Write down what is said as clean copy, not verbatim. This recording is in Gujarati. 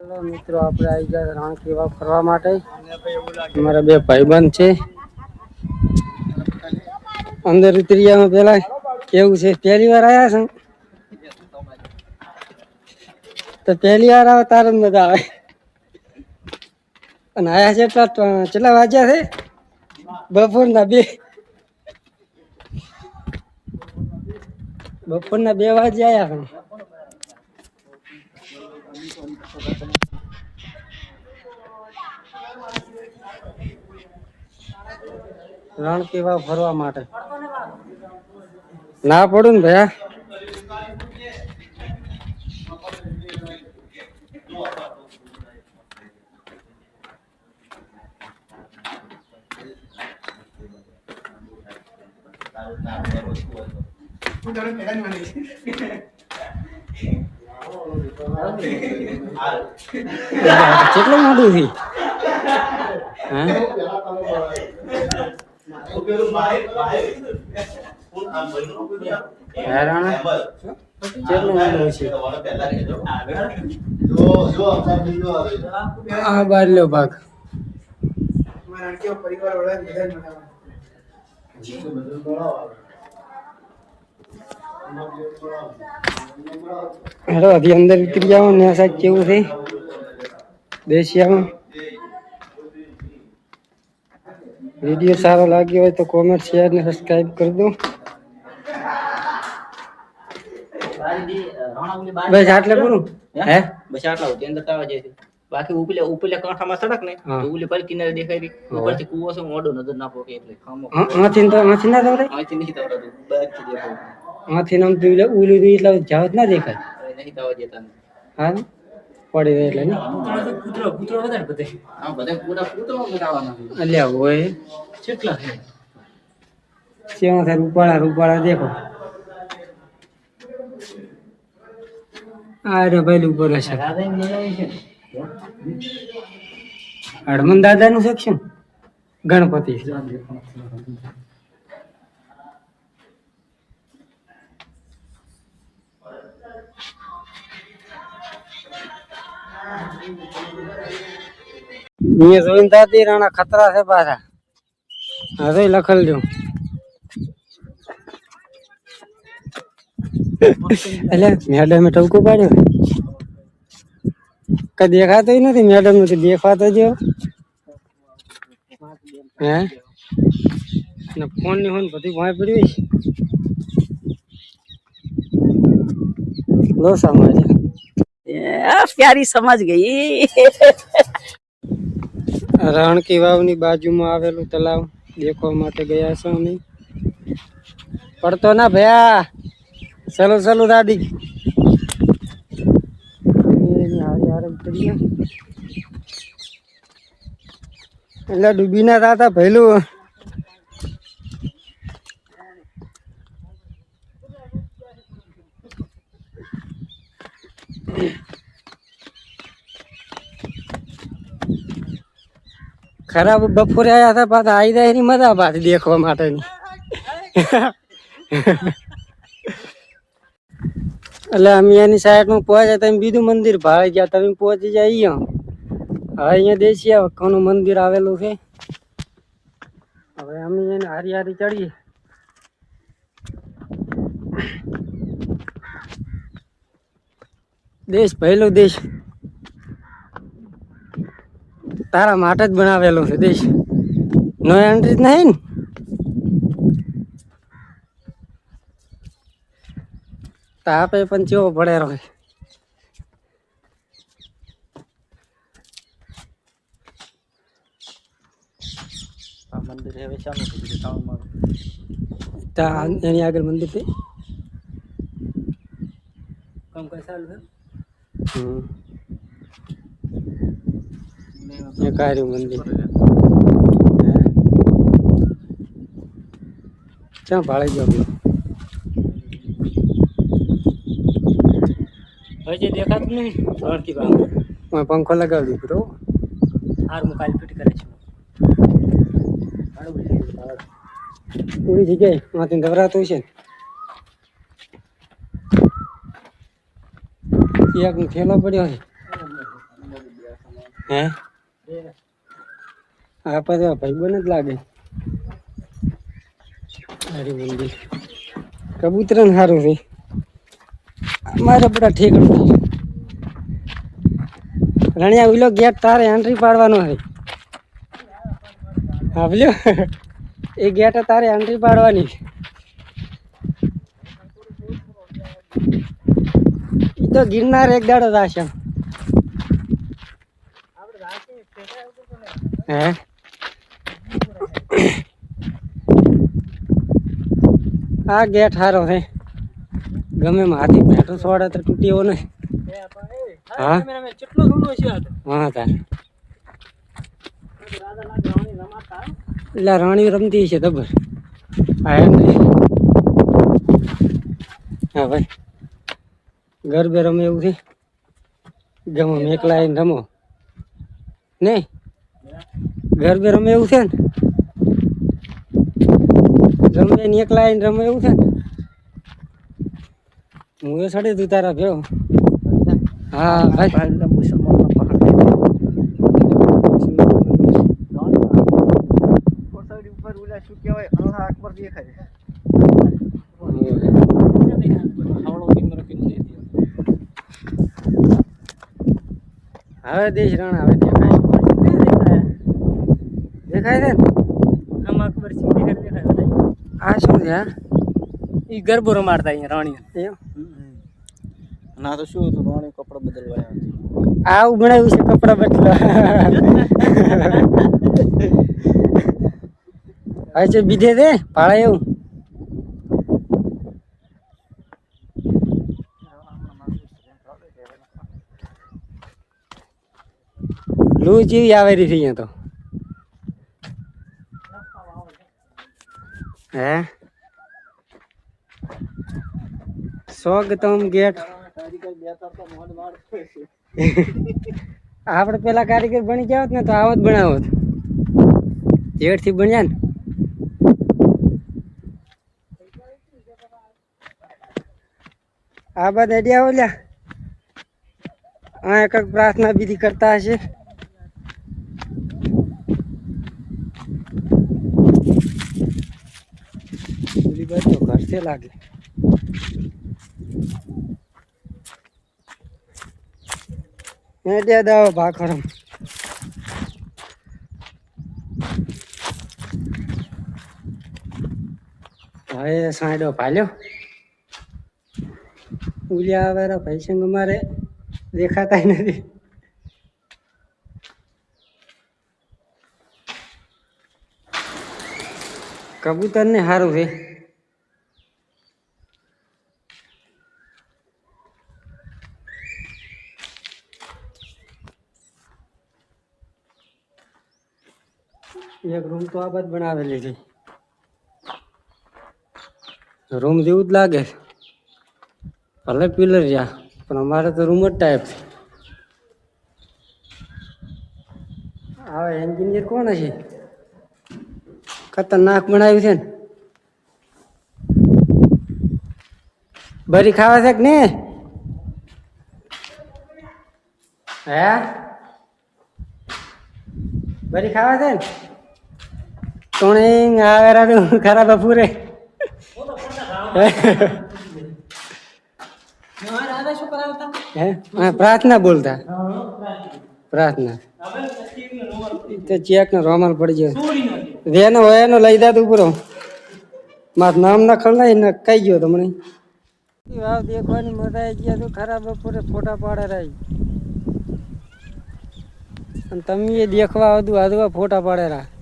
हेलो मित्रों, આપણે આવી ગયા રાણકી વાવ ફરવા માટે। અમારા બે ભાઈબંધ છે, અંદર ઉતરિયામાં પેલા કેવું છે, પહેલી વાર આયા છો તો પહેલી વાર આવે તાર જ મજા આવે। અને આયા છે કેટલા વાગ્યા છે? બપોરના 2 વાગે આયા છે। રાણકી વાવ ફરવા માટે ના પડું ને ભયા। કેટલું મોટું છે બાર લ્યો ભાગ હેલો અભી અંદર ઉતરી જાओ ને સાહેબ કેવું છે દેશિયામાં। વિડીયો સારો લાગ્યો હોય તો કોમેન્ટ શેર ને સબસ્ક્રાઇબ કરી દો। બસ આટલે પૂરું હે બસ આટલા હોતી અંદર તાવા જાય બાકી ઉપલે કાંઠામાં સડક ને ઉપલે પર કિનારે દેખાય રી ઉપરથી કૂવો છે મોડો નજર ના પોકે એટલે ખામો આથી ના દવડે આથી નહીં દવડતું બહારથી દેખાય આથી નામ તું ઉલી દી એટલે જાવત ના દેખાય નહીં દવા દેતા હા પડી રહે એટલે ને કૂતરો વધારે બધે હા બધે પૂરા કૂતરો બતાવવાના અલ્યા હોય કેટલા છે કેવા થાય રૂપાળા દેખો અરે ભાઈ ઉપર હશે હડમન દાદા નું સેક્શન ગણપતિ ये जोइंदाती राणा खतरा से पासा अरे लखल जो એટલે મેડમ ટવકો પાડ્યો કઈ દેખાતો નથી મેડમ નું દેખાતો જો હે ને ફોન ની હોન બધી ભાઈ પડી લો સમજ प्यारी समझ गई। રાણકી વાવની બાજુમાં આવેલું તલાવ દેખવા માટે ગયા છો અમે। પડતો ના ભયા ચલો ચલો દાદી એટલે ડૂબી ના થતા ભેલું ખરાબ બપોરે આયા હતા પાછા આવી જાય એની મજા પાછી દેખવા માટેની એટલે અમે એની સાઈડમાં પહોંચ્યા તમે બીજું મંદિર ભાળે ગયા તમે પહોંચી જાય અહીંયા હવે અહીંયા દેશિયા કોનું મંદિર આવેલું છે હવે અમે એને હારી હારી ચડીએ દેશ પહેલો દેશ તારા માટે જ બનાવેલો છે દેશ નો એન્ટ્રી નહીં ને તાપે પણ ચેવો પડે રહે મંદિર હવે ચાલુ એની આગળ મંદિર છે કામ કઈ ચાલુ છે કાર્યું મંદિર ક્યાં ભાડે ગયો હજી દેખાતું નહીં રાણકી વાવ પંખો લગાવી દીધો હાર હું કાલ ફિટ કરે છે પૂરી જગ્યાએ માંથી ગભરાતું છે એક થેલો પડ્યો છે હે આ પછી ભાઈ બને જ લાગે. અરે મંદિર કબૂતર સારું છે. મારે બધા ઠેકડું રણિયા ઉલો ગેટ તારે એન્ટ્રી પાડવાનો છે. હા બોલ્યો એ ગેટ તારે એન્ટ્રી પાડવાની. એ તો ગિરનાર એક દાડો જશે. હે આ ગેટ સારો છે. ગમે હાથી બેઠો છોડે તો તૂટી એવો ને. હા હા તાર એટલે રાણી રમતી છે ખબર. હા ભાઈ ગરબે રમે એવું છે. ગમે એકલા આવીને રમો નહીં ગરબે રમે એવું છે ને. ગમે ને એકલા આવીને રમે એવું છે ને. હું એ સડી તું તારા ભેવ. હા ભાઈ હવે દેશ રણ હવે દેખાય દેખાય છે ને. આમાં ખબર આ શું છે? એ ગરબો રમાડતા અહીંયા રાણી એમ. ના તો શું હતું રાણી કપડા બદલવા આ ઉગણાયું છે કપડા બદલવા. હવે છે બીજે દે ભાડા એવું. લૂ જેવી આવે રહી છે અહીંયા તો. હે સ્વાગતમ ગેટ. આપણે પેલા કારીગર બની જાવ ને તો આવો જ બનાવો. જેડ થી બન્યા ને. આ બાદ એડિયા આવો લ્યા. આ એક પ્રાર્થના વિધિ કરતા હશે. પેલી બાજુ તો ઘર છે લાગે. એડિયા દાવો ભાખરમ. હવે સાંડો પાલ્યો. ઉલિયા આવે ભાઈ સંગ અમારે દેખાતા નથી. કબૂતર ને સારું છે. એક રૂમ તો આ બાદ બનાવેલી છે. રૂમ જેવું જ લાગે છે. ભલે પિલર જ્યાં પણ અમારે તો રૂમ જ ટાઈપ છે. હવે એન્જિનિયર કોણ હશે? ખતરનાક બનાવ્યું છે ને. બરી ખાવા છે કે ને? હે બરી ખાવા છે ને? ટોણી આવે ખરાબ પૂરે. પ્રાર્થના બોલતા પ્રાર્થના તો ચેક નો રોમાલ પડી ગયો. વેનો હોય એનો લઈ દા તું પૂરો. મારું નામ ના ખબર નહીં કઈ ગયો તમને. વાવ દેખવાની મજા આવી ગયા તો ખરાબ બપોરે ફોટા પાડે રહી. અને તમે એ દેખવા આવતું ફોટા પાડે રહ્યા.